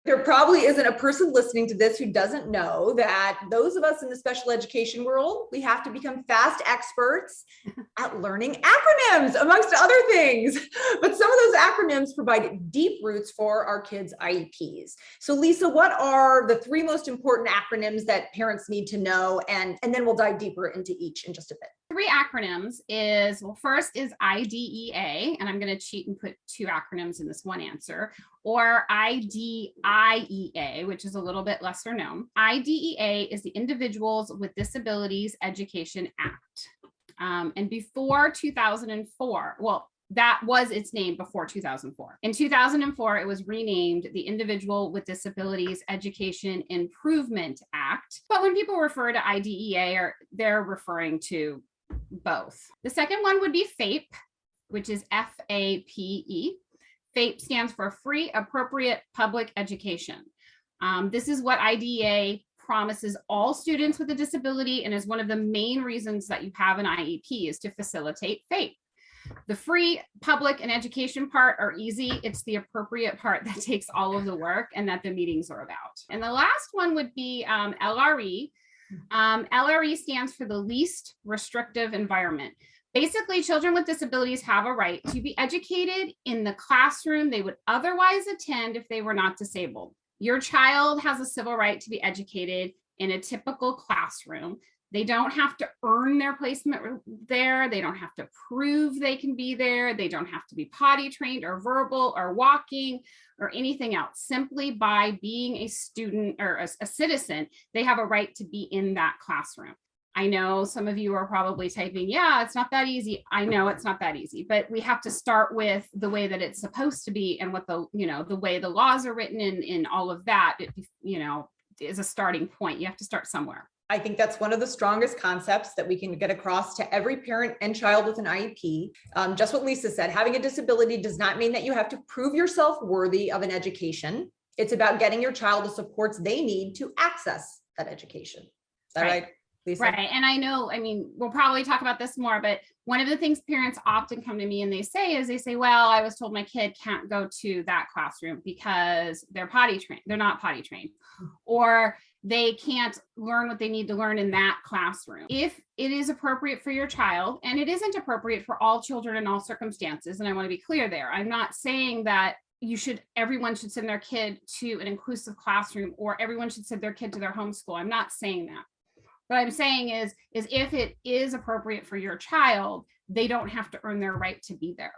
There probably isn't a person listening to this who doesn't know that those of us in the special education world, we have to become fast experts at learning acronyms, amongst other things. But some of those acronyms provide deep roots for our kids' IEPs. So Lisa, what are the 3 most important acronyms that parents need to know? And then we'll dive deeper into each in just a bit. 3 acronyms is, well, first is IDEA, and I'm going to cheat and put 2 acronyms in this one answer, or IDIEA, which is a little bit lesser known. IDEA is the Individuals with Disabilities Education Act. And before 2004, well, that was its name before 2004. In 2004, it was renamed the Individual with Disabilities Education Improvement Act. But when people refer to IDEA, they're referring to both. The second one would be FAPE, which is FAPE. FAPE stands for Free Appropriate Public Education. This is what IDEA promises all students with a disability, and is one of the main reasons that you have an IEP, is to facilitate FAPE. The free, public, and education part are easy. It's the appropriate part that takes all of the work and that the meetings are about. And the last one would be LRE. LRE stands for the Least Restrictive Environment. Basically, children with disabilities have a right to be educated in the classroom they would otherwise attend if they were not disabled. Your child has a civil right to be educated in a typical classroom. They don't have to earn their placement there. They don't have to prove they can be there. They don't have to be potty trained or verbal or walking or anything else. Simply by being a student or a citizen, they have a right to be in that classroom. I know some of you are probably typing, yeah, it's not that easy. I know it's not that easy, but we have to start with the way that it's supposed to be, and what the way the laws are written in all of that, is a starting point. You have to start somewhere. I think that's one of the strongest concepts that we can get across to every parent and child with an IEP. Just what Lisa said, having a disability does not mean that you have to prove yourself worthy of an education. It's about getting your child the supports they need to access that education. Is that right, Lisa? Right. And I know, we'll probably talk about this more, but one of the things parents often come to me and they say, well, I was told my kid can't go to that classroom because they're potty trained. They're not potty trained, or they can't learn what they need to learn in that classroom. If it is appropriate for your child, and it isn't appropriate for all children in all circumstances, and I want to be clear there, I'm not saying that everyone should send their kid to an inclusive classroom, or everyone should send their kid to their homeschool. I'm not saying that. What I'm saying is if it is appropriate for your child, they don't have to earn their right to be there.